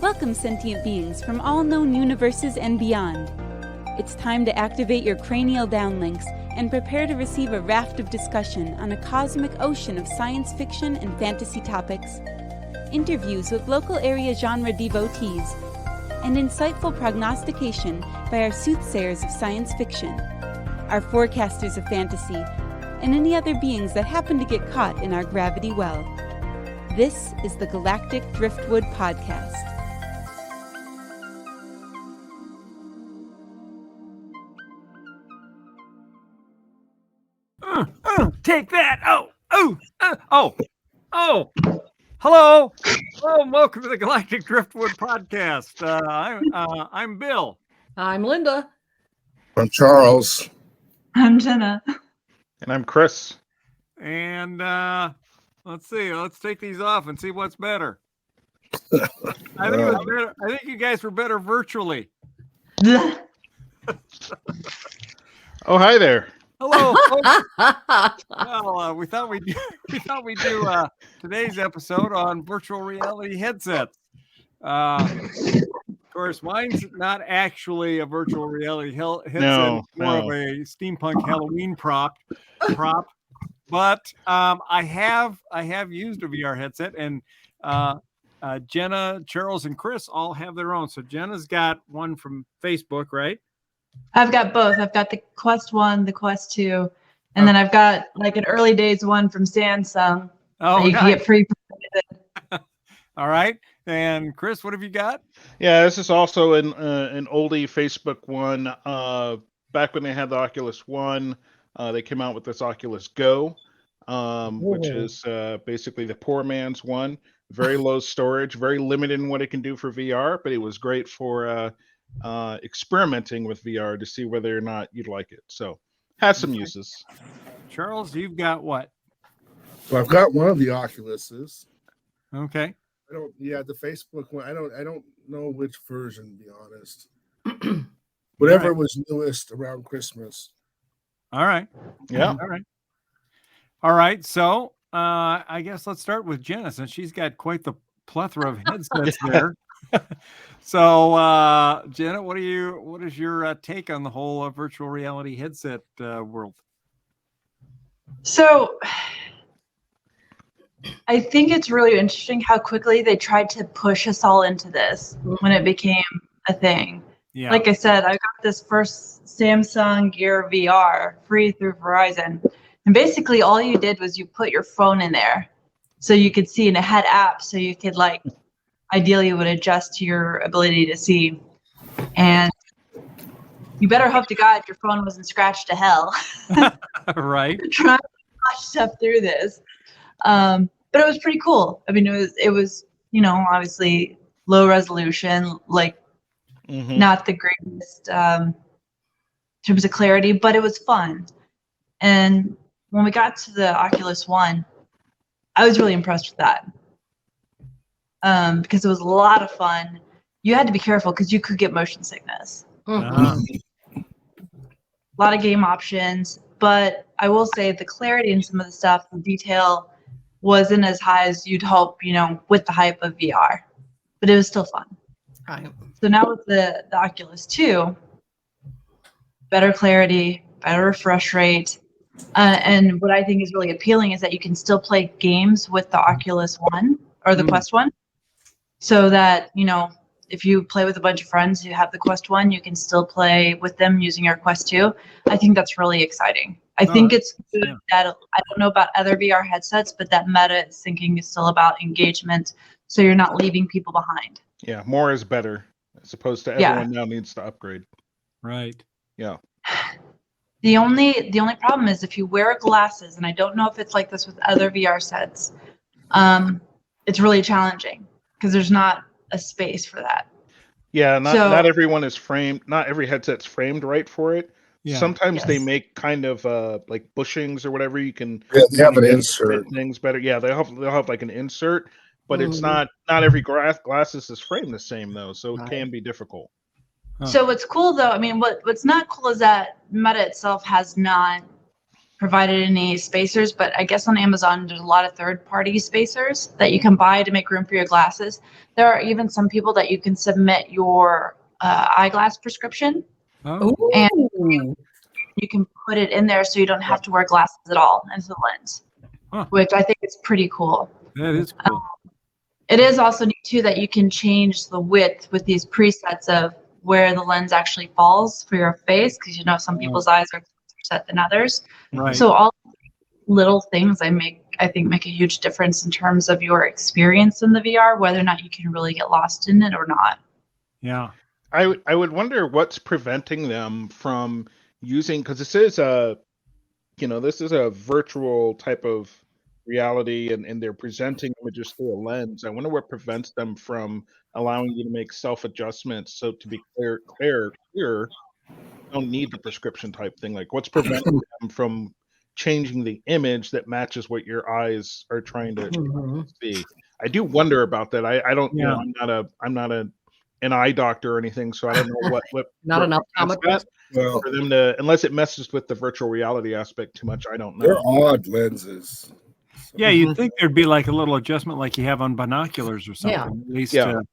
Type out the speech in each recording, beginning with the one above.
Welcome, sentient beings from all known universes and beyond. It's time to activate your cranial downlinks and prepare to receive a raft of discussion on a cosmic ocean of science fiction and fantasy topics, interviews with local area genre devotees, and insightful prognostication by our soothsayers of science fiction, our forecasters of fantasy, and any other beings that happen to get caught in our gravity well. This is the Galactic Driftwood Podcast. Take that! Hello, hello, and welcome to the Galactic Driftwood Podcast. I'm Bill. I'm Linda. I'm Charles. I'm Jenna. And I'm Chris. And let's see. Let's take these off and see what's better. I think it was better. I think you guys were better virtually. Oh, hi there. Hello, folks. Well, we thought we'd do today's episode on virtual reality headsets. Of course, mine's not actually a virtual reality headset. No, it's more of a steampunk Halloween prop. But I have used a VR headset, and Jenna, Charles, and Chris all have their own. So Jenna's got one from Facebook, right? I've got both. I've got the Quest 1, the Quest 2, and then I've got like an early days one from Samsung that you can get free. All right. And Chris, what have you got? Yeah, this is also an oldie Facebook one. Back when they had the Oculus One, they came out with this Oculus Go, which is basically the poor man's one. Very low storage, very limited in what it can do for VR, but it was great for experimenting with VR to see whether or not you'd like it. So, has some uses. Charles, you've got what? Well, I've got one of the Oculuses. Okay. The Facebook one. I don't know which version, to be honest. Whatever was newest around Christmas. All right. Yeah. All right. So, I guess let's start with Jenna, since she's got quite the plethora of headsets there. So, Jenna, what is your take on the whole virtual reality headset world? So, I think it's really interesting how quickly they tried to push us all into this when it became a thing. Yeah. Like I said, I got this first Samsung Gear VR free through Verizon. And basically all you did was you put your phone in there so you could see, and it had apps so you could ideally would adjust to your ability to see. And you better hope to God your phone wasn't scratched to hell. Right. Trying to watch stuff through this. But it was pretty cool. I mean, it was, obviously low resolution, not the greatest in terms of clarity, but it was fun. And when we got to the Oculus One, I was really impressed with that. Because it was a lot of fun. You had to be careful because you could get motion sickness. A lot of game options, but I will say the clarity in some of the stuff, the detail wasn't as high as you'd hope, with the hype of VR, but it was still fun. Right. So now with the Oculus 2, better clarity, better refresh rate, and what I think is really appealing is that you can still play games with the Oculus One or the Quest 1. So that, if you play with a bunch of friends who have the Quest 1, you can still play with them using your Quest 2. I think that's really exciting. I think it's good that, I don't know about other VR headsets, but that meta thinking is still about engagement, so you're not leaving people behind. Yeah, more is better, as opposed to everyone now needs to upgrade. Right. Yeah. The only problem is if you wear glasses, and I don't know if it's like this with other VR sets, it's really challenging. Because there's not a space for that. Yeah, not everyone is framed. Not every headset's framed right for it. Yeah. Sometimes they make kind of like bushings or whatever. You can They have an insert. Things better. Yeah, they'll have like an insert, but it's not every glasses is framed the same though, so it can be difficult. So what's cool though, I mean, what's not cool is that Meta itself has not provided any spacers, but I guess on Amazon there's a lot of third-party spacers that you can buy to make room for your glasses. There are even some people that you can submit your eyeglass prescription, Oh, and you can put it in there so you don't have to wear glasses at all into the lens, which I think is pretty cool. that is cool. It is also neat too that you can change the width with these presets of where the lens actually falls for your face, because some people's eyes are set than others. Right. So all little things I think make a huge difference in terms of your experience in the VR, whether or not you can really get lost in it or not. Yeah. I would wonder what's preventing them from using, because this is a virtual type of reality, and they're presenting images through a lens. I wonder what prevents them from allowing you to make self-adjustments. So to be clear, you don't need the prescription type thing. Like, what's preventing them from changing the image that matches what your eyes are trying to see? I do wonder about that. I don't know. I'm not an eye doctor or anything, so I don't know what Not an optometrist. Well, for them to, unless it messes with the virtual reality aspect too much. I don't know. they're odd lenses. Yeah, you'd think there'd be like a little adjustment like you have on binoculars or something, at least to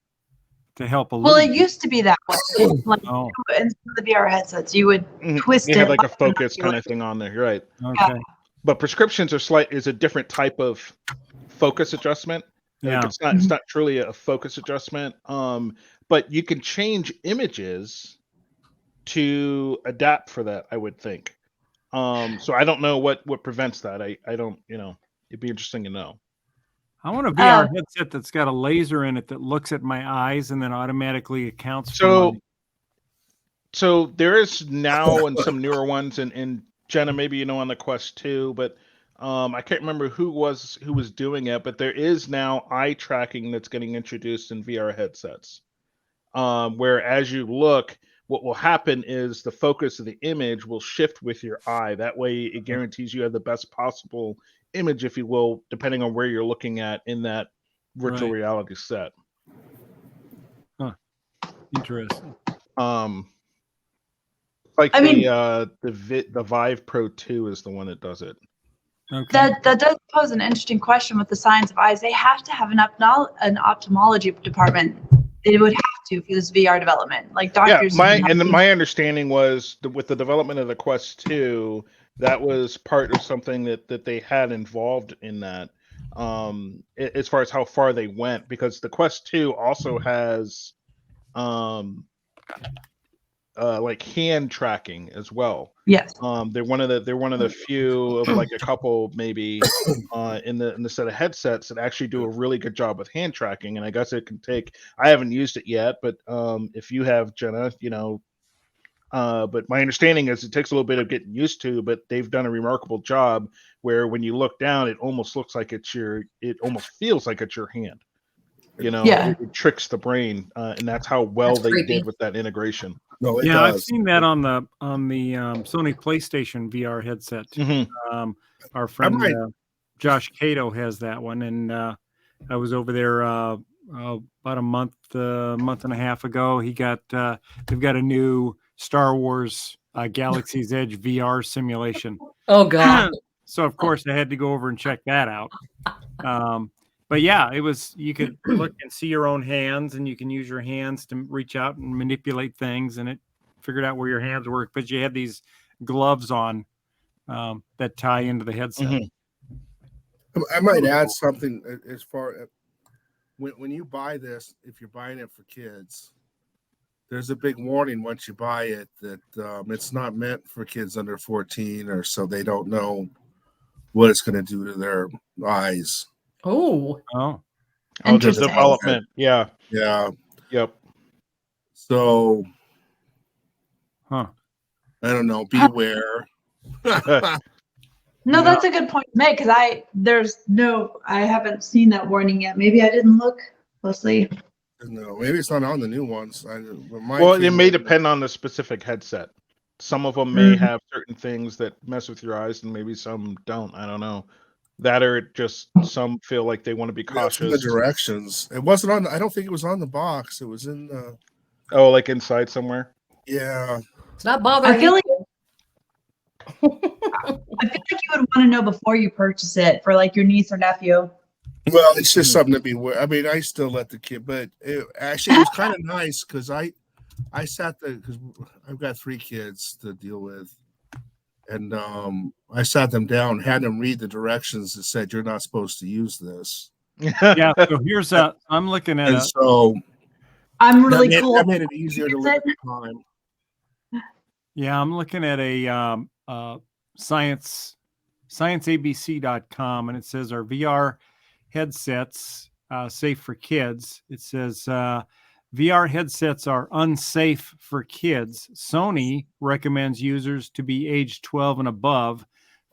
help a little. Well, it used to be that way. Like Oh. in some of the VR headsets, you would twist You it have like a by focus binocular. kind of thing on there. You're right. Okay. But prescriptions is a different type of focus adjustment. Yeah. Like, it's not truly a focus adjustment. But you can change images to adapt for that, I would think. So I don't know what prevents that. I don't, it'd be interesting to know. I want a VR headset that's got a laser in it that looks at my eyes and then automatically accounts for my... So there is now and some newer ones, and Jenna, maybe on the Quest 2, but I can't remember who was doing it, but there is now eye tracking that's getting introduced in VR headsets. Where as you look, what will happen is the focus of the image will shift with your eye. That way it guarantees you have the best possible image, if you will, depending on where you're looking at in that virtual reality set. Interesting. The Vive Pro 2 is the one that does it. Okay. That does pose an interesting question with the science of eyes. They have to have an ophthalmology department. They would have to for this VR development. Like doctors. My understanding was with the development of the Quest 2, that was part of something that they had involved in that. As far as how far they went, because the Quest 2 also has like hand tracking as well. Yes. They're one of the few of like a couple maybe in the set of headsets that actually do a really good job with hand tracking. And I guess it can take. I haven't used it yet, but if you have, Jenna, but my understanding is it takes a little bit of getting used to. But they've done a remarkable job where when you look down, it almost looks like it almost feels like it's your hand. It tricks the brain, and that's how well they did with that integration. No, it I've does. seen that on the Sony PlayStation VR headset. Our friend Josh Cato has that one, and I was over there about a month and a half ago. They've got a new Star Wars Galaxy's Edge VR simulation. Oh God! So of course I had to go over and check that out. But yeah, you could look and see your own hands, and you can use your hands to reach out and manipulate things, and it figured out where your hands work. But you had these gloves on that tie into the headset. Mm-hmm. I might add something as far as when you buy this, if you're buying it for kids, there's a big warning once you buy it that it's not meant for kids under 14, or so they don't know what it's going to do to their eyes. Oh, the development. Yeah. Yep. So, I don't know. Beware. No, that's a good point to make, because I haven't seen that warning yet. Maybe I didn't look closely. No, maybe it's not on the new ones. It may depend on the specific headset. Some of them may have certain things that mess with your eyes, and maybe some don't. I don't know. That or just some feel like they want to be cautious. The directions. It wasn't on. I don't think it was on the box. It was in. Like inside somewhere. Yeah. It's not bothering. I feel like want to know before you purchase it for like your niece or nephew. Well, it's just something to be aware. I mean, I still let the kid, but actually, it was kind of nice because I sat there because I've got 3 kids to deal with, and I sat them down, had them read the directions that said you're not supposed to use this. Yeah. So here's I'm looking at And a so I'm really that cool. made it easier to look at the time. Yeah, I'm looking at a scienceabc.com, and it says our VR headsets safe for kids. It says VR headsets are unsafe for kids. Sony recommends users to be age 12 and above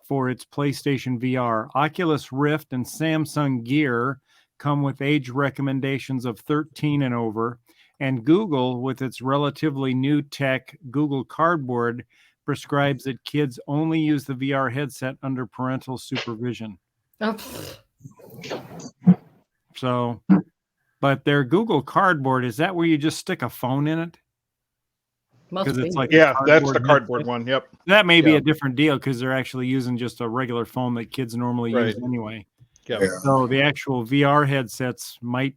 for its PlayStation VR. Oculus Rift and Samsung Gear come with age recommendations of 13 and over. And Google, with its relatively new tech, Google Cardboard, prescribes that kids only use the VR headset under parental supervision. Oh, So, but their Google Cardboard, is that where you just stick a phone in it? must Because be. it's like Yeah, that's the cardboard cardboard headset. one. Yep. That may be Yeah. a different deal because they're actually using just a regular phone that kids normally use Right. anyway. Yep. Yeah. So the actual VR headsets might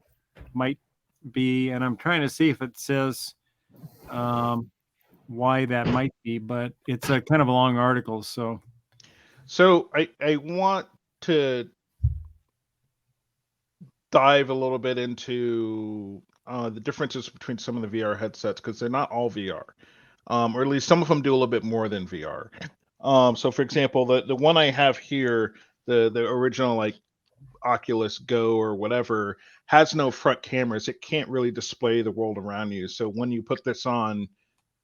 be, and I'm trying to see if it says why that might be, but it's a kind of a long article. So So I want to dive a little bit into the differences between some of the VR headsets because they're not all VR, or at least some of them do a little bit more than VR. So for example, the one I have here, the original like Oculus Go or whatever, has no front cameras. It can't really display the world around you. So when you put this on,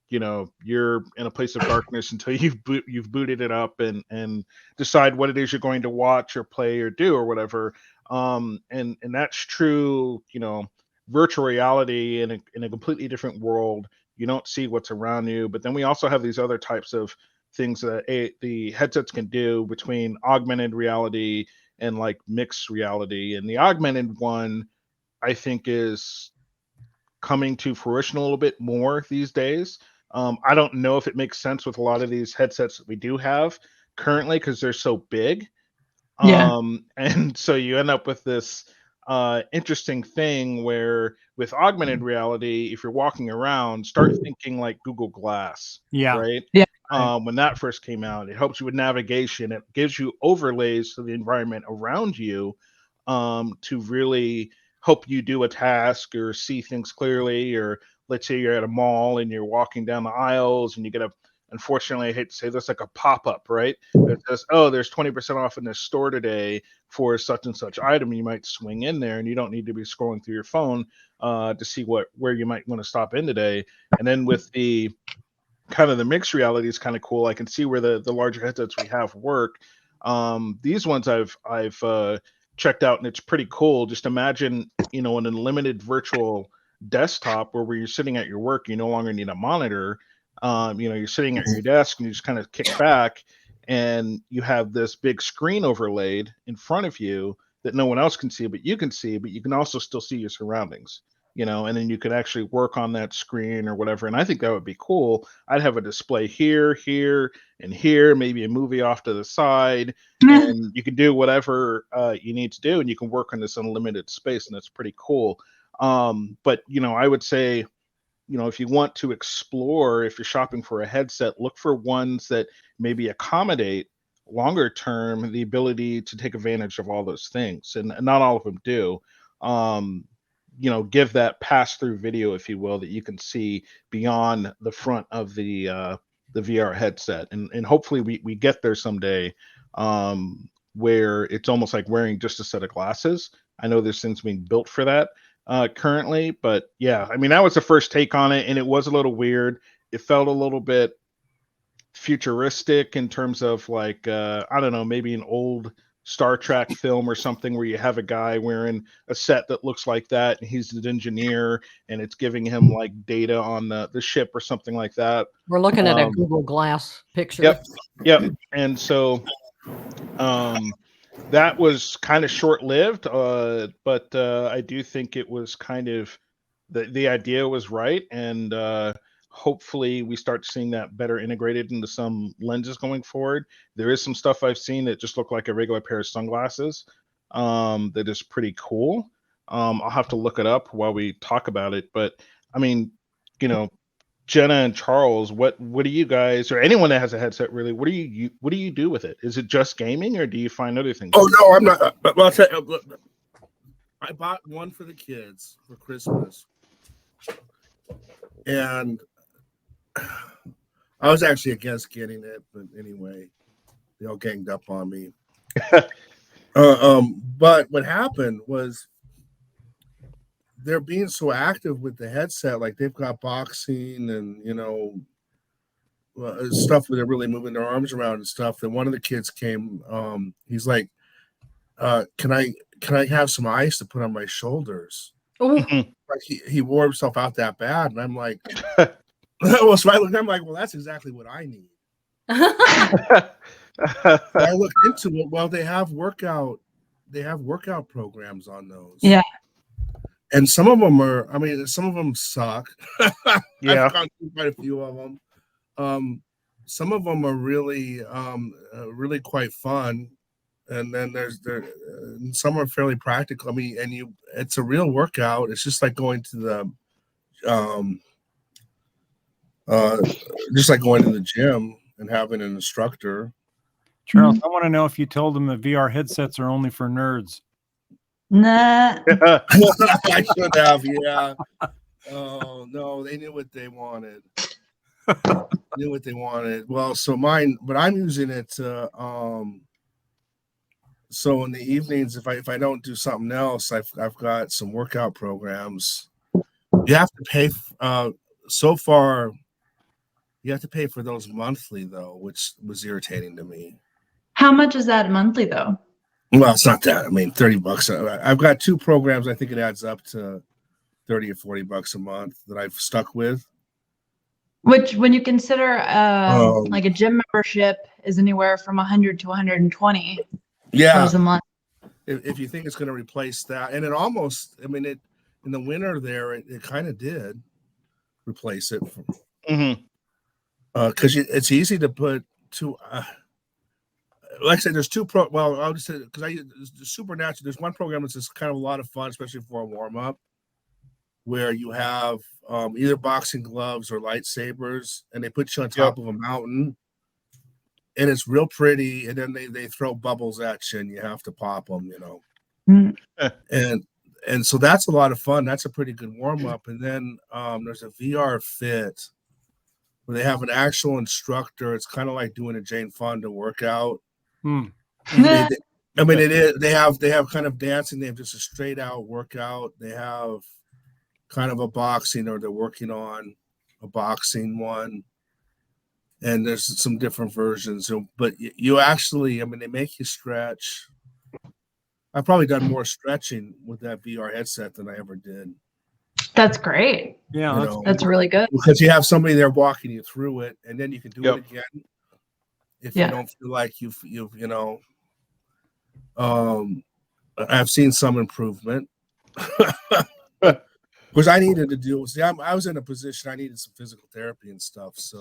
you know, you're in a place of darkness until you've booted it up and decide what it is you're going to watch or play or do or whatever. And that's true, you know, virtual reality in a completely different world. You don't see what's around you. But then we also have these other types of things that the headsets can do between augmented reality and like mixed reality. And the augmented one, I think, is coming to fruition a little bit more these days. I don't know if it makes sense with a lot of these headsets that we do have currently because they're so big. Yeah. And so you end up with this interesting thing where with augmented reality, if you're walking around, start thinking like Google Glass, yeah, right? Yeah. When that first came out, it helps you with navigation. It gives you overlays to the environment around you to really help you do a task or see things clearly. Or let's say you're at a mall and you're walking down the aisles and you get unfortunately, I hate to say this, like a pop-up, right? That says, oh, there's 20% off in this store today for such and such item. You might swing in there and you don't need to be scrolling through your phone to see where you might want to stop in today. And then with the kind of the mixed reality is kind of cool. I can see where the larger headsets we have work. These ones I've checked out and it's pretty cool. Just imagine, you know, an unlimited virtual desktop where you're sitting at your work, you no longer need a monitor. You know, you're sitting at your desk and you just kind of kick back and you have this big screen overlaid in front of you that no one else can see, but you can see, but you can also still see your surroundings, you know, and then you can actually work on that screen or whatever. And I think that would be cool. I'd have a display here, and here, maybe a movie off to the side, and you can do whatever you need to do, and you can work on this unlimited space, and that's pretty cool. But, you know, I would say, you know, if you want to explore, if you're shopping for a headset, look for ones that maybe accommodate longer term the ability to take advantage of all those things. And not all of them do. You know, give that pass through video, if you will, that you can see beyond the front of the VR headset. And hopefully we get there someday where it's almost like wearing just a set of glasses. I know there's things being built for that currently, but yeah, I mean, that was the first take on it, and it was a little weird. It felt a little bit futuristic in terms of like I don't know, maybe an old Star Trek film or something where you have a guy wearing a set that looks like that and he's an engineer and it's giving him like data on the ship or something like that. We're looking at a Google Glass picture. Yep. And so that was kind of short-lived, but I do think it was kind of the idea was right, and hopefully we start seeing that better integrated into some lenses going forward. There is some stuff I've seen that just look like a regular pair of sunglasses that is pretty cool. I'll have to look it up while we talk about it. But I mean, you know, Jenna and Charles, what do you guys, or anyone that has a headset really, what do you do with it? Is it just gaming, or do you find other things? Oh no, I'm not. Well, I'll tell you, I bought one for the kids for Christmas, and I was actually against getting it, but anyway, they all ganged up on me. But what happened was they're being so active with the headset, like they've got boxing and stuff where they're really moving their arms around and stuff. And one of the kids came, he's like, can I have some ice to put on my shoulders? Like he wore himself out that bad, and I'm like, well, so I'm like, well, that's exactly what I need. I looked into it. Well, they have workout programs on those. Yeah. And some of them are, I mean, some of them suck. Yeah. I've gone through quite a few of them. Some of them are really, really quite fun. And then some are fairly practical. I mean, it's a real workout. It's just like going to the, gym and having an instructor. Charles, I want to know if you told them that VR headsets are only for nerds. Nah. I should have, yeah. Oh no, they knew what they wanted. Well, so mine, but I'm using it to so in the evenings, if I don't do something else, I've got some workout programs. You have to pay so far. You have to pay for those monthly though, which was irritating to me. How much is that monthly though? Well, it's not that. I mean, $30. I've got 2 programs. I think it adds up to $30 or $40 a month that I've stuck with. Which, when you consider like a gym membership, is anywhere from $100 to $120 a month. If you think it's going to replace that, and it almost, I mean, it in the winter there, it kind of did replace it. Because it's easy to put 2. Like I said, there's 2 well, I'll just say, because I use Supernatural. There's one program that's just kind of a lot of fun, especially for a warm up, where you have either boxing gloves or lightsabers, and they put you on top of a mountain, and it's real pretty. And then they throw bubbles at you, and you have to pop them, and so that's a lot of fun. That's a pretty good warm up. And then there's a VR fit where they have an actual instructor. It's kind of like doing a Jane Fonda workout. I mean, it is. They have kind of dancing. They have just a straight out workout. They have kind of a boxing, or they're working on a boxing one. And there's some different versions. But you actually, I mean, they make you stretch. I've probably done more stretching with that VR headset than I ever did. That's great. Yeah, that's really good. Because you have somebody there walking you through it, and then you can do it again. If you don't feel like I've seen some improvement, because I needed to deal with. See, I was in a position I needed some physical therapy and stuff. So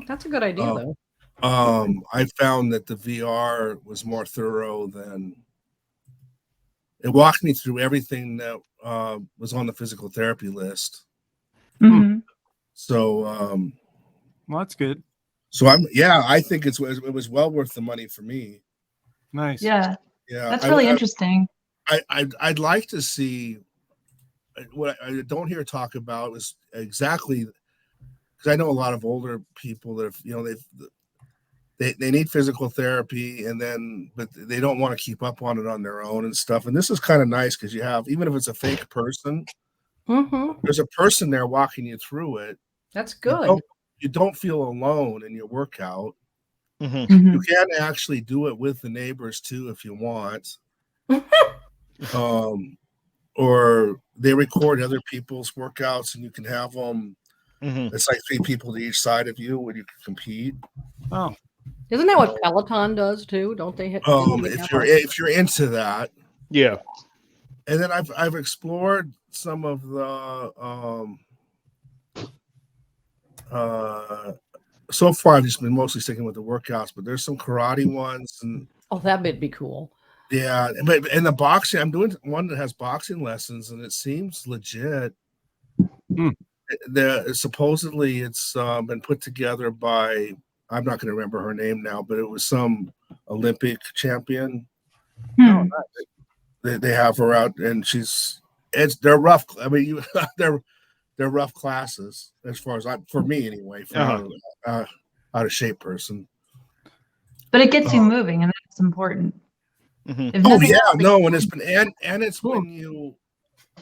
that's a good idea, though. I found that the VR was more thorough than it. Walked me through everything that was on the physical therapy list. So, well, that's good. So I think it was well worth the money for me. Nice. Yeah. That's really interesting. I'd like to see what I don't hear talk about is exactly, because I know a lot of older people that they need physical therapy, but they don't want to keep up on it on their own and stuff. And this is kind of nice because you have, even if it's a fake person, there's a person there walking you through it. That's good. You don't feel alone in your workout. You can actually do it with the neighbors too if you want. Or they record other people's workouts, and you can have them. It's like 3 people to each side of you when you can compete. Oh, isn't that what Peloton does too? Don't they? If you're into that, yeah. And then I've explored some of the So far I've just been mostly sticking with the workouts, but there's some karate ones, and Oh, that would be cool. yeah, but in the boxing, I'm doing one that has boxing lessons, and it seems legit. Supposedly it's been put together by, I'm not going to remember her name now, but it was some Olympic champion. Hmm. They have her out, and they're rough. I mean, they're rough classes as far as for me anyway, for out of shape person. But it gets you moving, and that's important. Mhm. If Oh nothing yeah, else, no, and it's been and it's Cool. when you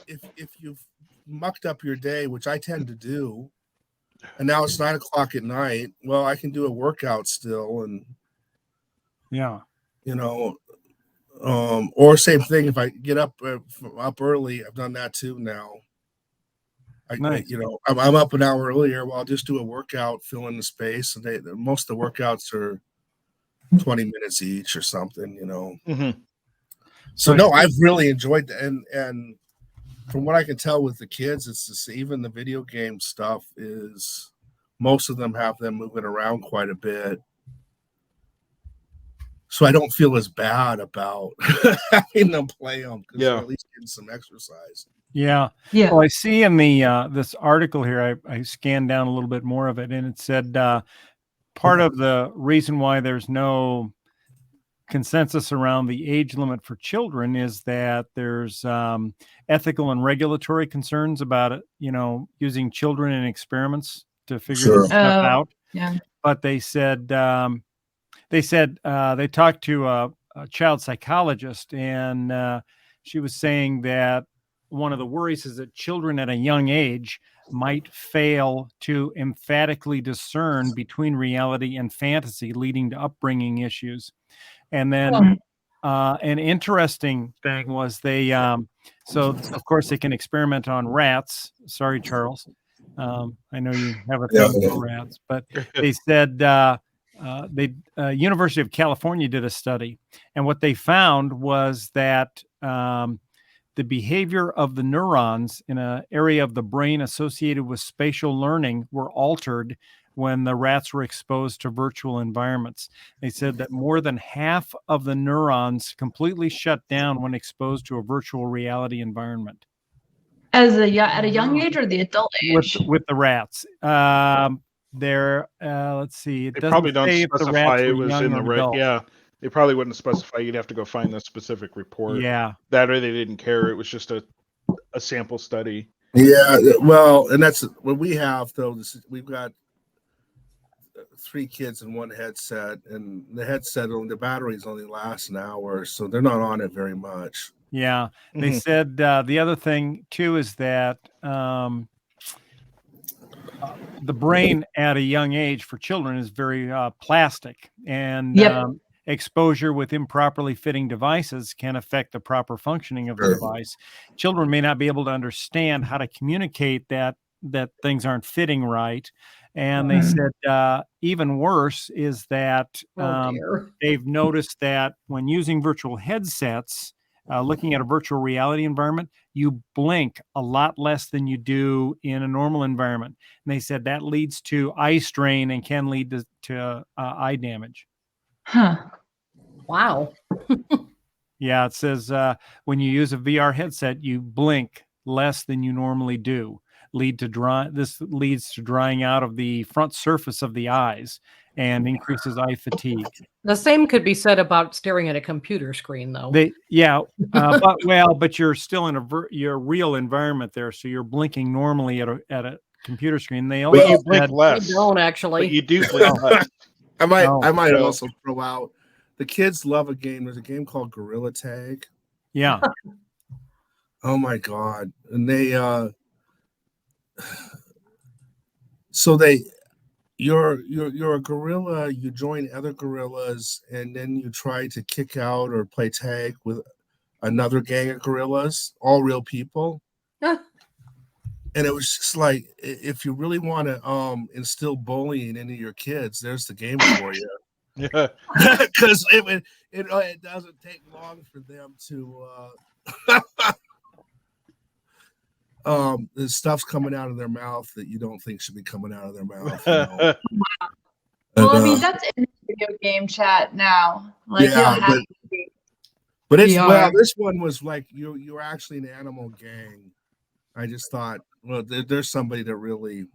if you've mucked up your day, which I tend to do, and now it's 9:00 at night. Well, I can do a workout still, and Yeah. Or same thing if I get up early. I've done that too now. Nice. I'm up an hour earlier. Well, I'll just do a workout, fill in the space, and most of the workouts are 20 minutes each or something. Mhm. So no, I've really enjoyed that, and from what I can tell with the kids, it's just, even the video game stuff is, most of them have them moving around quite a bit. So I don't feel as bad about having them play them, because they're at least getting some exercise. Yeah. Yeah. Well, I see in the this article here, I scanned down a little bit more of it, and it said part of the reason why there's no consensus around the age limit for children is that there's ethical and regulatory concerns about it, using children in experiments to figure this stuff out. Yeah. But they said they talked to a child psychologist, and she was saying that one of the worries is that children at a young age might fail to emphatically discern between reality and fantasy, leading to upbringing issues. And then an interesting thing was so of course they can experiment on rats. Sorry, Charles. I know you have a thing for rats, but they said University of California did a study, and what they found was that the behavior of the neurons in an area of the brain associated with spatial learning were altered when the rats were exposed to virtual environments. They said that more than half of the neurons completely shut down when exposed to a virtual reality environment. At a young age or the adult age? With the rats. Let's see. It They doesn't probably don't say if the specify rats it were was young in the or adult. Yeah, they probably wouldn't specify. You'd have to go find the specific report. Yeah. That, or they didn't care. It was just a sample study. Yeah, well, and that's what we have though. We've got 3 kids in one headset, and the headset, the batteries only last an hour, so they're not on it very much. Yeah. They said the other thing too is that the brain at a young age for children is very plastic, and exposure with improperly fitting devices can affect the proper functioning of the device. Children may not be able to understand how to communicate that things aren't fitting right. And they said even worse is that they've noticed that when using virtual headsets, looking at a virtual reality environment, you blink a lot less than you do in a normal environment. And they said that leads to eye strain and can lead to eye damage. Huh. Wow. Yeah, it says when you use a VR headset, you blink less than you normally do. This leads to drying out of the front surface of the eyes and increases eye fatigue. The same could be said about staring at a computer screen, though. But you're still in your real environment there, so you're blinking normally at a computer screen. They also you blink less. You don't actually. But you do blink less. I might also throw out, the kids love a game. There's a game called Gorilla Tag. Yeah. Oh my God. And they so you're a gorilla, you join other gorillas, and then you try to kick out or play tag with another gang of gorillas, all real people. And it was just like, if you really want to instill bullying into your kids, there's the game for you. Yeah. Because it doesn't take long for them to the stuff's coming out of their mouth that you don't think should be coming out of their mouth. You know? Well, I And, mean, that's in video game chat now. Like, you yeah, don't have to be but it's VR. well, this one was like you're actually an animal gang. I just thought, well, there's somebody that really,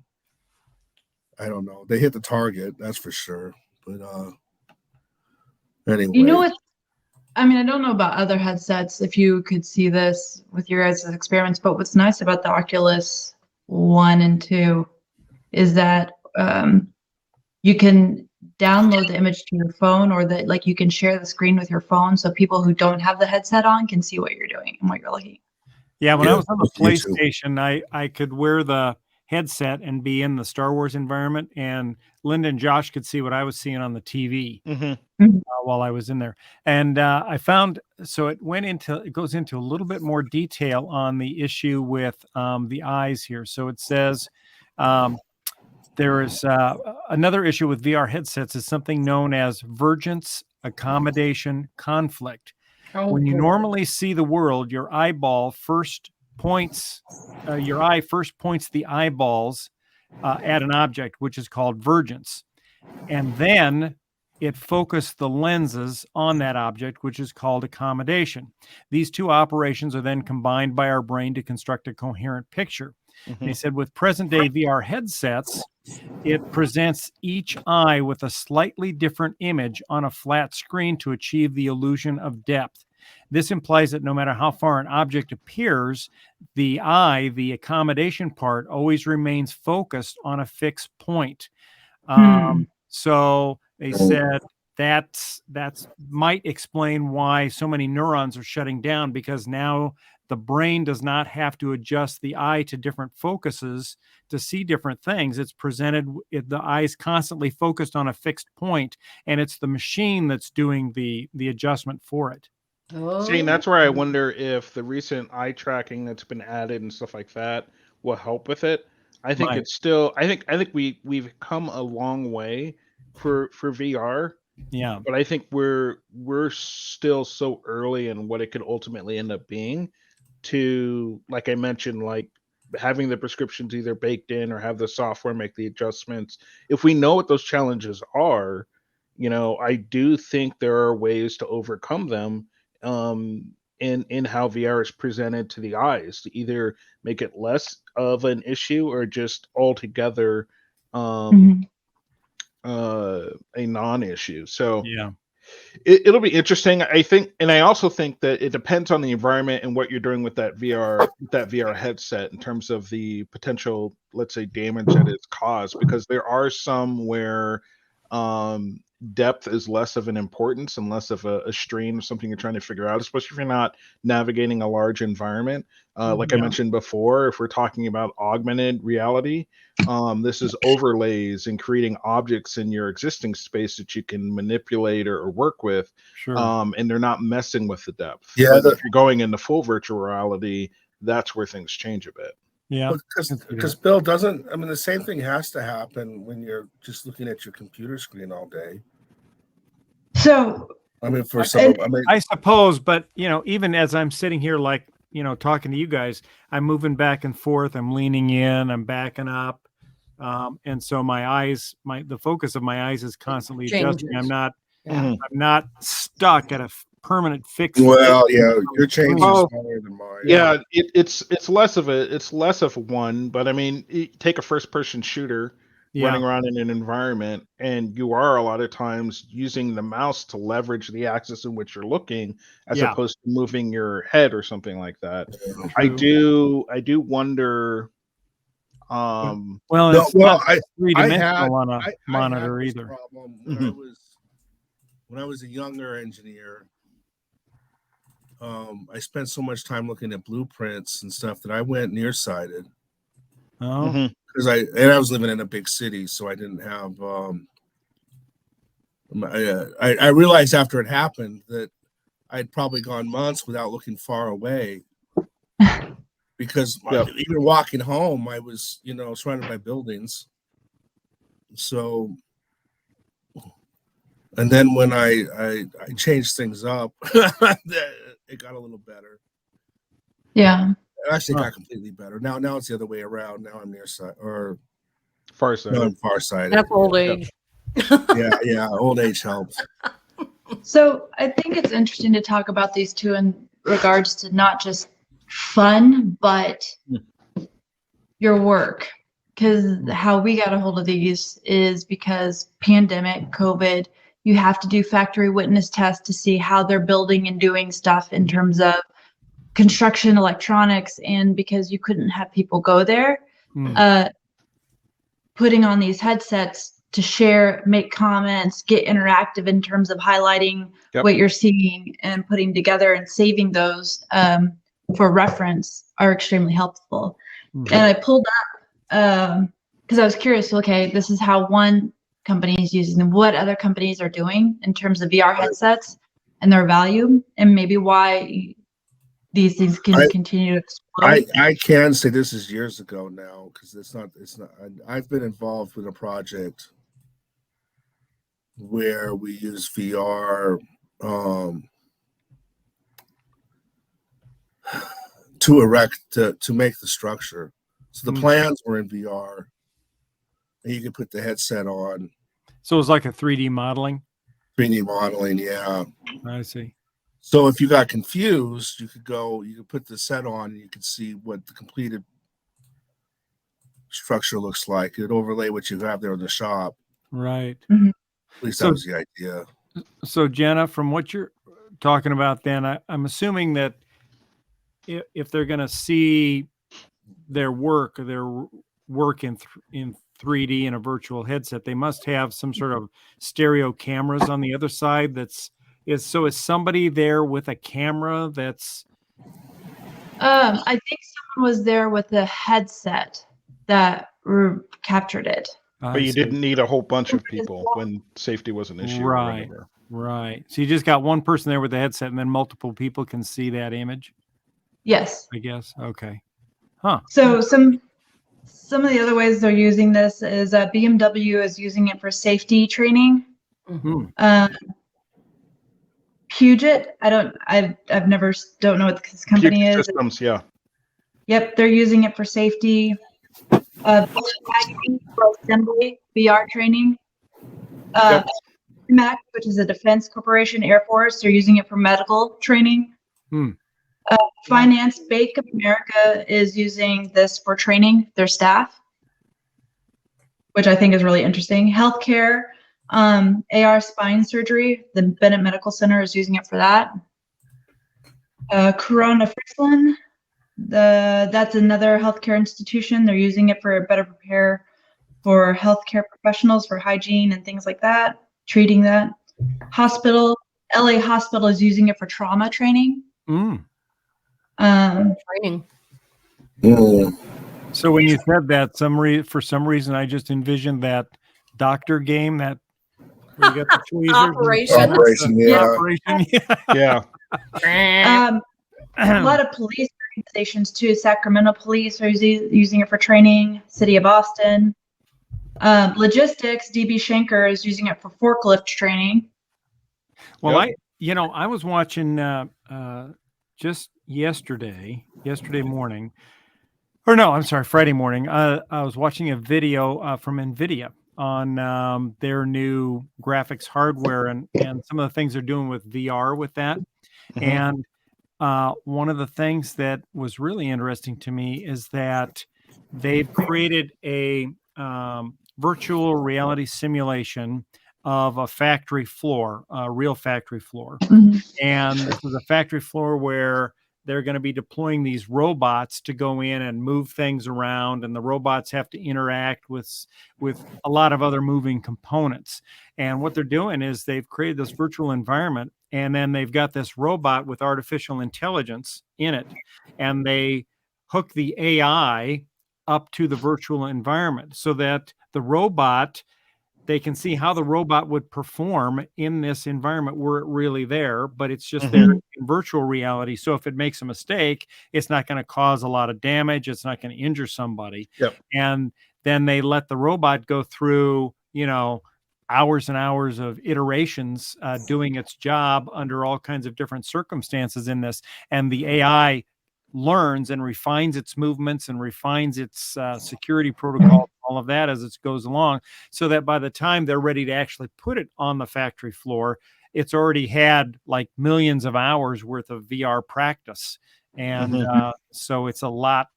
I don't know, they hit the target, that's for sure. But anyway, You know what? I mean, I don't know about other headsets if you could see this with your guys' experiments, but what's nice about the Oculus 1 and 2 is that you can download the image to your phone, or that like you can share the screen with your phone, so people who don't have the headset on can see what you're doing and what you're looking. Yeah, when I was on the me too. PlayStation, I could wear the headset and be in the Star Wars environment, and Linda and Josh could see what I was seeing on the TV while I was in there. And I found, so it goes into a little bit more detail on the issue with the eyes here. So it says there is another issue with VR headsets is something known as vergence accommodation conflict. When you normally see the world, your eye first points the eyeballs at an object, which is called vergence. And then it focused the lenses on that object, which is called accommodation. These two operations are then combined by our brain to construct a coherent picture. They said with present-day VR headsets, it presents each eye with a slightly different image on a flat screen to achieve the illusion of depth. This implies that no matter how far an object appears, the eye, the accommodation part, always remains focused on a fixed point. So they said that might explain why so many neurons are shutting down, because now the brain does not have to adjust the eye to different focuses to see different things. It's presented, the eye's constantly focused on a fixed point, and it's the machine that's doing the adjustment for it. See, and that's where I wonder if the recent eye tracking that's been added and stuff like that will help with it. I think it's still. I think we've come a long way for VR. Yeah, but I think we're still so early in what it could ultimately end up being. To, like I mentioned, like having the prescriptions either baked in or have the software make the adjustments. If we know what those challenges are, I do think there are ways to overcome them. In how VR is presented to the eyes, to either make it less of an issue or just altogether a non-issue. So yeah, it'll be interesting, I think, and I also think that it depends on the environment and what you're doing with that VR headset in terms of the potential, let's say, damage that it's caused, because there are some where depth is less of an importance and less of a strain of something you're trying to figure out, especially if you're not navigating a large environment. Like I mentioned before, if we're talking about augmented reality, this is overlays and creating objects in your existing space that you can manipulate or work with. sure. And they're not messing with the depth. Yeah, But if you're going into full virtual reality, that's where things change a bit. Yeah, because Bill doesn't. I mean, the same thing has to happen when you're just looking at your computer screen all day. So, I mean, for some, I suppose, but even as I'm sitting here, like talking to you guys, I'm moving back and forth. I'm leaning in. I'm backing up, and so my eyes, the focus of my eyes is constantly adjusting. I'm not stuck at a permanent fix. Well, yeah, your change is smaller than mine. Yeah, it's less of one, but I mean, take a first person shooter running around in an environment, and you are a lot of times using the mouse to leverage the axis in which you're looking, as opposed to moving your head or something like that. I do wonder. It's not three-dimensional on a monitor I had this either. Problem when I was a younger engineer. I spent so much time looking at blueprints and stuff that I went nearsighted. Oh, because I was living in a big city, so I didn't have. I realized after it happened that I'd probably gone months without looking far away, because even walking home, I was surrounded by buildings. So, and then when I changed things up, it got a little better. yeah. Actually, Huh. got completely better. Now it's the other way around. Now I'm nearsighted, or Far side. no, I'm farsighted. That's old age. Yeah. Old age helps. So I think it's interesting to talk about these two in regards to not just fun, but your work. Because how we got a hold of these is because pandemic, COVID, you have to do factory witness tests to see how they're building and doing stuff in terms of construction, electronics, and because you couldn't have people go there, putting on these headsets to share, make comments, get interactive in terms of highlighting what you're seeing and putting together and saving those for reference are extremely helpful. And I pulled up because I was curious, okay, this is how one company is using them, what other companies are doing in terms of VR headsets and their value, and maybe why these things can continue to explode. I can say this is years ago now, because it's not. I've been involved with a project where we use VR to make the structure. So the plans were in VR, and you could put the headset on. So it was like a 3D modeling. 3D modeling, yeah. I see. So if you got confused, you could put the set on, and you could see what the completed structure looks like. It'd overlay what you have there in the shop. Right. Mm-hmm. At least that was the idea. So Jenna, from what you're talking about, then I'm assuming that if they're going to see their work in 3D in a virtual headset, they must have some sort of stereo cameras on the other side. Is somebody there with a camera that's? I think someone was there with a headset that captured it. But you didn't need a whole bunch of people when safety was an issue. Right. Right. So you just got one person there with the headset, and then multiple people can see that image. Yes. I guess. Okay. Huh. So some of the other ways they're using this is BMW is using it for safety training. Puget, don't know what this company Puget is. Systems, yeah. Yep, they're using it for safety. For assembly, VR training. MAC, which is a defense corporation, Air Force, they're using it for medical training. Finance, Bank of America is using this for training their staff, which I think is really interesting. Healthcare, AR spine surgery, the Bennett Medical Center is using it for that. Corona Friesland, that's another healthcare institution. They're using it for better prepare for healthcare professionals for hygiene and things like that, treating that. Hospital, LA Hospital is using it for trauma training. Training. So when you said that, for some reason, I just envisioned that doctor game that where you got the tweezers. Operation. Yeah. A lot of police organizations too. Sacramento Police are using it for training. City of Boston. Logistics, DB Schenker is using it for forklift training. Well, I was watching just yesterday morning, or no, I'm sorry, Friday morning. I was watching a video from NVIDIA on their new graphics hardware and some of the things they're doing with VR with that. And one of the things that was really interesting to me is that they've created a virtual reality simulation of a factory floor, a real factory floor. And this is a factory floor where they're going to be deploying these robots to go in and move things around, and the robots have to interact with a lot of other moving components. And what they're doing is they've created this virtual environment, and then they've got this robot with artificial intelligence in it, and they hook the AI up to the virtual environment so that the robot, they can see how the robot would perform in this environment were it really there, but it's just there in virtual reality. So if it makes a mistake, it's not going to cause a lot of damage. It's not going to injure somebody. And then they let the robot go through, hours and hours of iterations, doing its job under all kinds of different circumstances in this. And the AI learns and refines its movements and refines its security protocol, all of that as it goes along, so that by the time they're ready to actually put it on the factory floor, it's already had like millions of hours worth of VR practice. And so it's a lot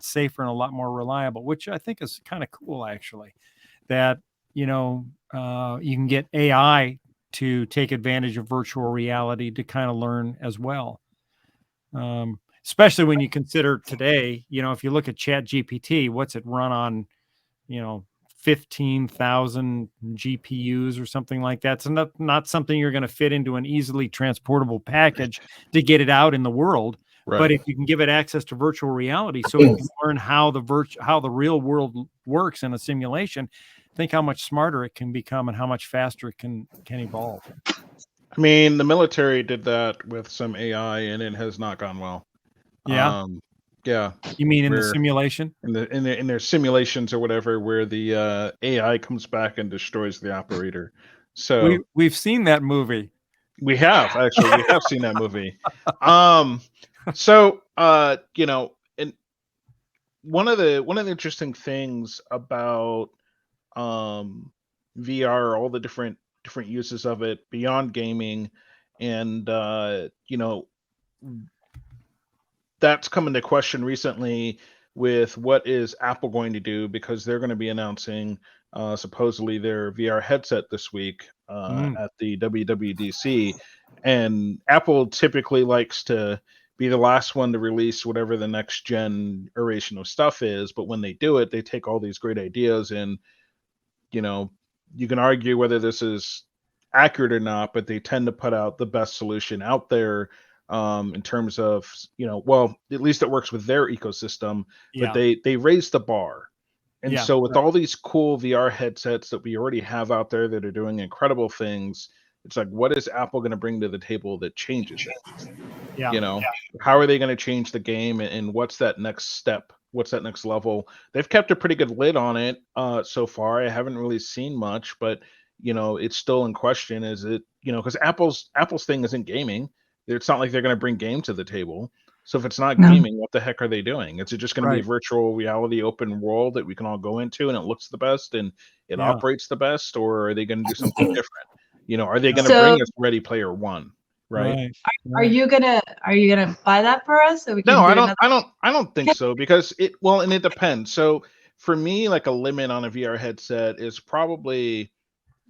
safer and a lot more reliable, which I think is kind of cool, actually, that, you can get AI to take advantage of virtual reality to kind of learn as well. Especially when you consider today, if you look at Chat GPT, what's it run on, 15,000 GPUs or something like that. So not something you're going to fit into an easily transportable package to get it out in the world. Right. But if you can give it access to virtual reality, so it can learn how the real world works in a simulation, think how much smarter it can become and how much faster it can evolve. I mean, the military did that with some AI, and it has not gone well. Yeah. Yeah. You mean in the simulation? In their simulations or whatever, where the AI comes back and destroys the operator. So we've seen that movie. We have seen that movie. And one of the interesting things about VR, all the different uses of it beyond gaming, and that's come into question recently with what is Apple going to do, because they're going to be announcing supposedly their VR headset this week at the WWDC. And Apple typically likes to be the last one to release whatever the next generation of stuff is. But when they do it, they take all these great ideas, and, you can argue whether this is accurate or not, but they tend to put out the best solution out there in terms of, at least it works with their ecosystem, but they raise the bar. And so with all these cool VR headsets that we already have out there that are doing incredible things, it's like, what is Apple going to bring to the table that changes it? How are they going to change the game, and what's that next step? What's that next level? They've kept a pretty good lid on it so far. I haven't really seen much, but it's still in question. Is it, because Apple's thing isn't gaming. It's not like they're going to bring game to the table. So if it's not gaming, what the heck are they doing? Is it just going to be a virtual reality open world that we can all go into, and it looks the best and it operates the best, or are they going to do something different? Are they going to bring us Ready Player One? Right. Are you gonna buy that for us so we can? No, I don't think so, because and it depends. So for me, like, a limit on a VR headset is probably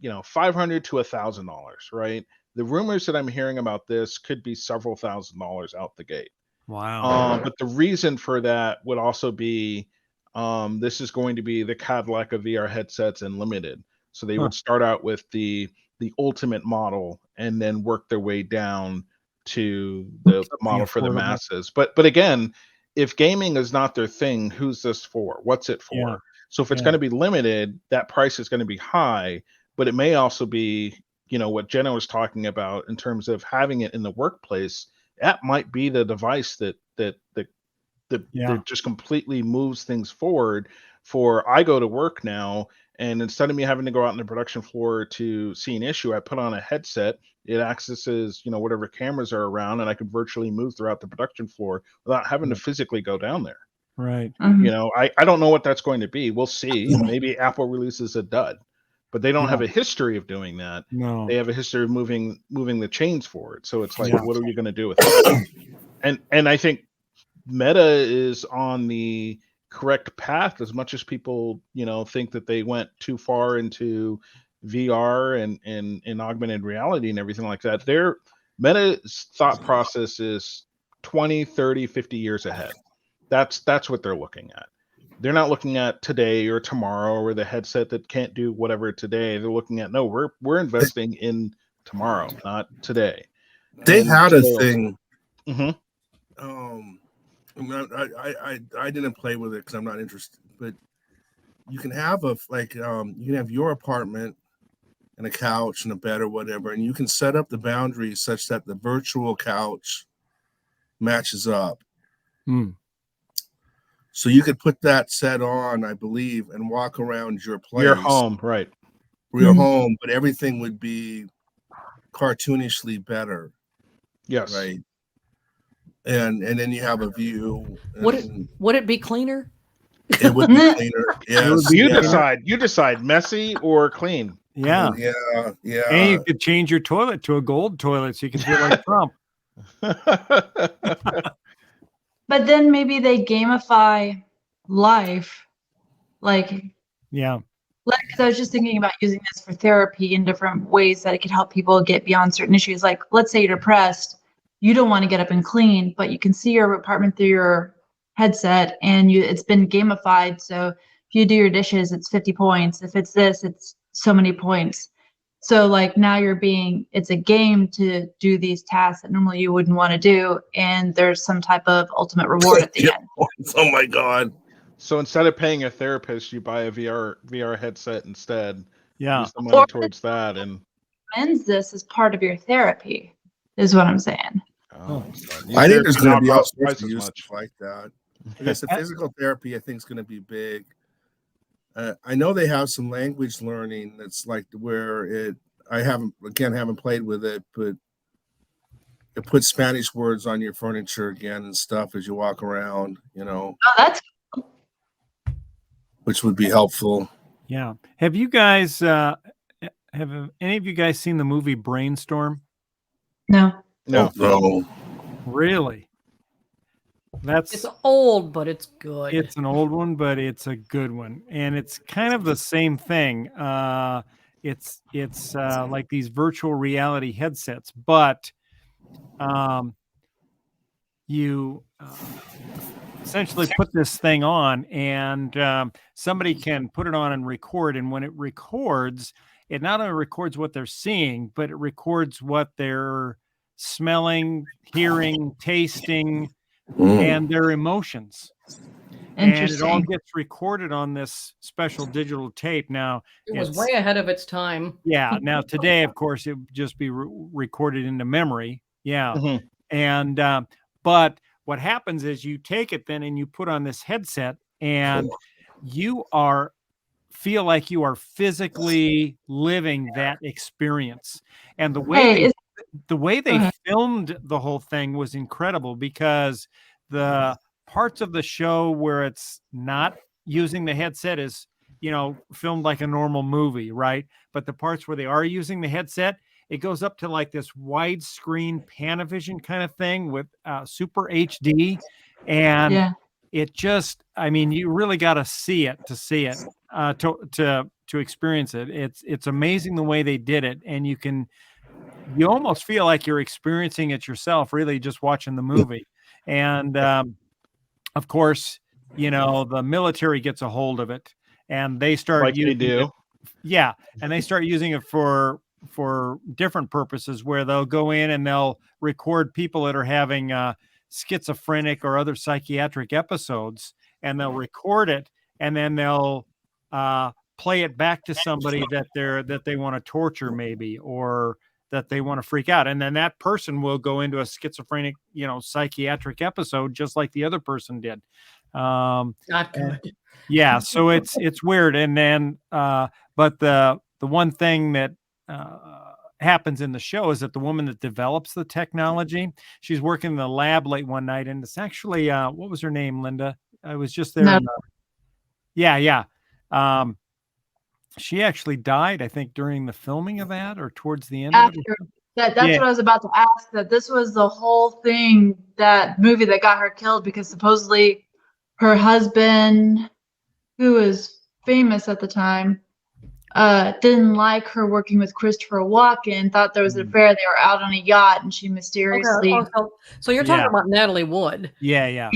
$500 to $1,000, right? The rumors that I'm hearing about this could be several $1,000s out the gate. Wow. But the reason for that would also be this is going to be the Cadillac of VR headsets and limited. So they would start out with the ultimate model and then work their way down to the model for the masses. But again, if gaming is not their thing, who's this for? What's it for? Yeah. So if it's going to be limited, that price is going to be high, but it may also be, what Jenna was talking about in terms of having it in the workplace. That might be the device that just completely moves things forward. For, I go to work now, and instead of me having to go out on the production floor to see an issue, I put on a headset. It accesses, whatever cameras are around, and I could virtually move throughout the production floor without having to physically go down there. Right. I don't know what that's going to be. We'll see. Maybe Apple releases a dud, but they don't have a history of doing that. No. They have a history of moving the chains forward. So it's like, what are you going to do with it? And I think Meta is on the correct path, as much as people think that they went too far into VR and augmented reality and everything like that. Their Meta's thought process is 20, 30, 50 years ahead. That's what they're looking at. They're not looking at today or tomorrow or the headset that can't do whatever today. They're looking at, no, we're investing in tomorrow, not today. They had a thing. I didn't play with it because I'm not interested, but you can have you can have your apartment and a couch and a bed or whatever, and you can set up the boundaries such that the virtual couch matches up. So you could put that set on, I believe, and walk around your place. Your home, right. Your home, but everything would be cartoonishly better. Yes. Right. and then you have a view. Would it be cleaner? It would be cleaner. Yes. You yeah. decide. You decide, messy or clean. Yeah. Yeah. And you could change your toilet to a gold toilet so you can feel like Trump. But then maybe they gamify life. Yeah. Because I was just thinking about using this for therapy in different ways that it could help people get beyond certain issues. Like, let's say you're depressed, you don't want to get up and clean, but you can see your apartment through your headset, and it's been gamified. So if you do your dishes, it's 50 points. If it's this, it's so many points. So like now it's a game to do these tasks that normally you wouldn't want to do, and there's some type of ultimate reward at the end. Oh my God. So instead of paying a therapist, you buy a VR headset instead. Yeah. Use the money towards that, and Ends this as part of your therapy, is what I'm saying. I think there's going to be all twice sorts of as uses much. like that. I guess the physical therapy, I think, is going to be big. I know they have some language learning that's like where I haven't played with it, but it puts Spanish words on your furniture again and stuff as you walk around, Oh, that's which would be helpful. Yeah. Have you guys, have any of you guys seen the movie Brainstorm? no. No. No. Really? It's old, but it's good. It's an old one, but it's a good one, and it's kind of the same thing. It's like these virtual reality headsets, but you essentially put this thing on, and somebody can put it on and record. And when it records, it not only records what they're seeing, but it records what they're smelling, hearing, tasting, and their emotions. And it all gets recorded on this special digital tape. Now, it was way ahead of its time. Yeah. Now, today, of course, it would just be recorded into memory. Yeah. Mm-hmm. And, but what happens is you take it then and you put on this headset, and you feel like you are physically living that experience. And the way they filmed the whole thing was incredible, because the parts of the show where it's not using the headset is, filmed like a normal movie, right? But the parts where they are using the headset, it goes up to like this widescreen Panavision kind of thing with super HD. And it just, you really got to see it to experience it. It's amazing the way they did it. And you almost feel like you're experiencing it yourself, really just watching the movie. And of course, the military gets a hold of it, and they start using it. Yeah. And they start using it for different purposes, where they'll go in and they'll record people that are having schizophrenic or other psychiatric episodes, and they'll record it, and then they'll play it back to somebody that they want to torture, maybe, or that they want to freak out. And then that person will go into a schizophrenic, psychiatric episode, just like the other person did. Not good. Yeah. So it's weird. And then, but the one thing that happens in the show is that the woman that develops the technology, she's working in the lab late one night, and it's actually, what was her name, Linda? I was just there. No. Yeah. She actually died, I think, during the filming of that, or towards the end of it. That's what I was about to ask, that this was the whole thing, that movie that got her killed, because supposedly her husband, who was famous at the time, didn't like her working with Christopher Walken, thought there was an affair. They were out on a yacht, and she mysteriously... So you're talking about Natalie Wood. Yeah.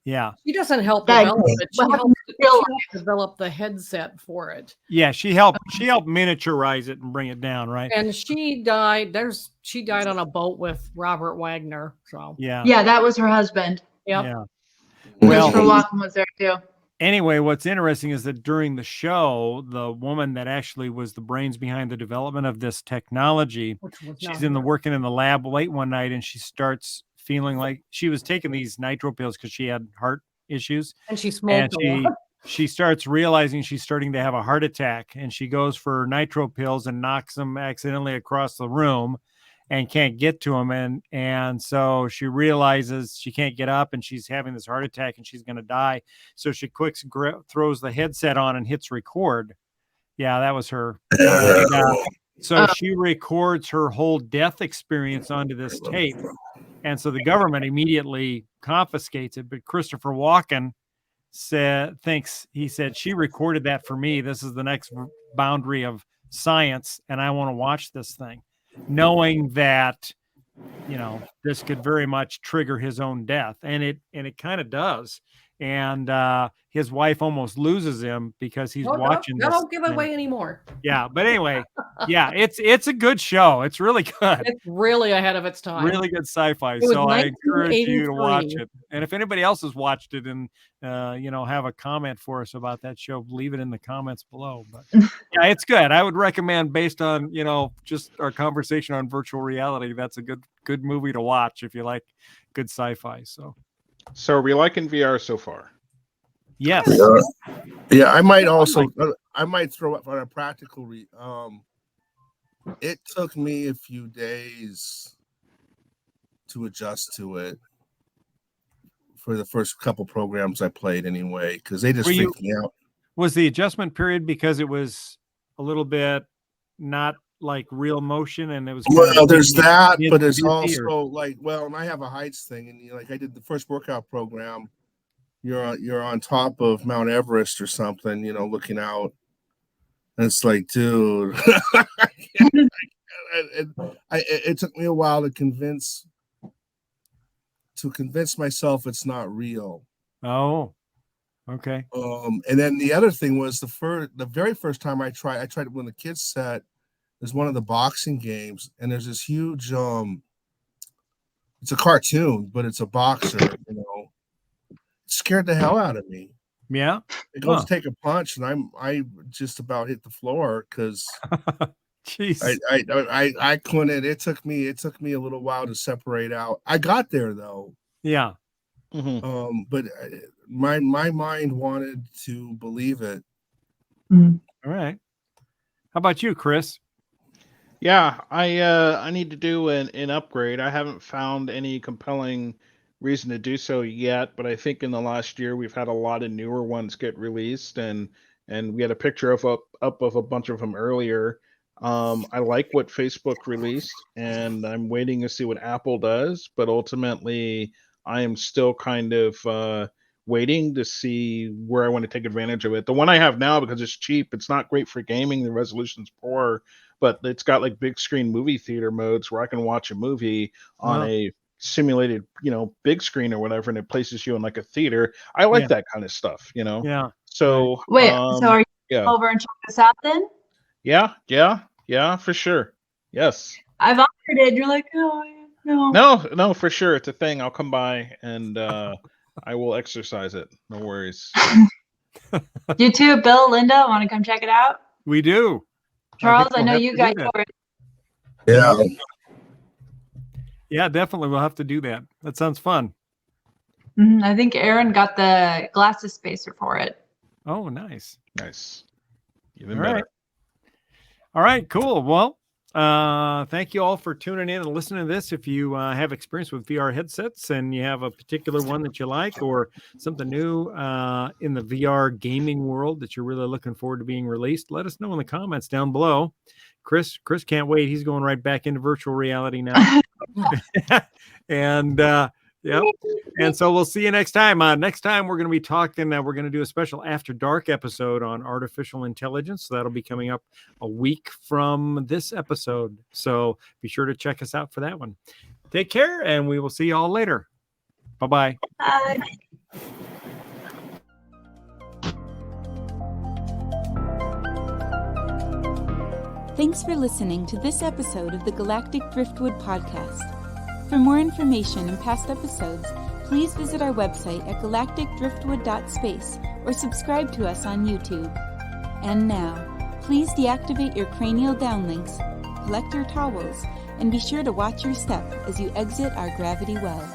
She doesn't help That- develop it. She helped develop the headset for it. Yeah, she helped miniaturize it and bring it down, right? And she died. She died on a boat with Robert Wagner. So Yeah, that was her husband. Yep. Yeah. Christopher Walken was there too. Anyway, what's interesting is that during the show, the woman that actually was the brains behind the development of this technology, she's working in the lab late one night, and she starts feeling like she was taking these nitro pills because she had heart issues. And she smoked a lot. She starts realizing she's starting to have a heart attack, and she goes for nitro pills and knocks them accidentally across the room. and can't get to him. And so she realizes she can't get up and she's having this heart attack and she's going to die. So she throws the headset on and hits record. Yeah, that was her. So she records her whole death experience onto this tape. And so the government immediately confiscates it. But Christopher Walken he said, she recorded that for me. This is the next boundary of science. And I want to watch this thing, knowing that, this could very much trigger his own death. And it kind of does. And his wife almost loses him because he's watching this. Don't give it away anymore. Yeah, but anyway, it's a good show. It's really good. It's really ahead of its time. Really good sci-fi. So I encourage you to watch it. And if anybody else has watched it and have a comment for us about that show, leave it in the comments below. But yeah, it's good. I would recommend, based on just our conversation on virtual reality, that's a good movie to watch if you like good sci-fi. So are we liking VR so far? Yes. Yeah, I might throw up on a practical it took me a few days to adjust to it for the first couple programs I played anyway, because they just freaked me out. Was the adjustment period because it was a little bit not like real motion, and it was there's that, but it's also and I have a heights thing, and I did the first workout program. You're on top of Mount Everest or something, looking out, and it's like, dude, it took me a while to convince myself it's not real. Oh, okay. And then the other thing was the very first time I tried it when the kids sat. There's one of the boxing games, and there's this huge it's a cartoon, but it's a boxer, It scared the hell out of me. Yeah. It goes to take a punch, and I just about hit the floor because jeez. I couldn't. It took me a little while to separate out. I got there though. Yeah. Mm-hmm. But my mind wanted to believe it. All right. How about you, Chris? Yeah, I need to do an upgrade. I haven't found any compelling reason to do so yet, but I think in the last year we've had a lot of newer ones get released, and we had a picture of a bunch of them earlier. I like what Facebook released, and I'm waiting to see what Apple does, but ultimately I am still kind of waiting to see where I want to take advantage of it. The one I have now, because it's cheap, it's not great for gaming, the resolution's poor, but it's got like big screen movie theater modes where I can watch a movie on a simulated, big screen or whatever, and it places you in like a theater. I like that kind of stuff, Yeah. So wait, so are you over and check this out then? Yeah, for sure. Yes. I've offered it, and you're like, no. No, for sure. It's a thing. I'll come by and I will exercise it. No worries. You too, Bill, Linda, want to come check it out? We do. Charles, I know you guys over. Yeah. Yeah, definitely. We'll have to do that. That sounds fun. I think Aaron got the glasses spacer for it. Oh, nice. Even better. All right, cool. Well, thank you all for tuning in and listening to this. If you have experience with VR headsets and you have a particular one that you like or something new in the VR gaming world that you're really looking forward to being released, let us know in the comments down below. Chris can't wait. He's going right back into virtual reality now. And yep. And so we'll see you next time. Next time we're going to be talking. We're going to do a special After Dark episode on artificial intelligence. So that'll be coming up a week from this episode. So be sure to check us out for that one. Take care, and we will see you all later. Bye-bye. Bye. Thanks for listening to this episode of the Galactic Driftwood podcast. For more information and past episodes, please visit our website at galacticdriftwood.space or subscribe to us on YouTube. And now, please deactivate your cranial downlinks, collect your towels, and be sure to watch your step as you exit our gravity well.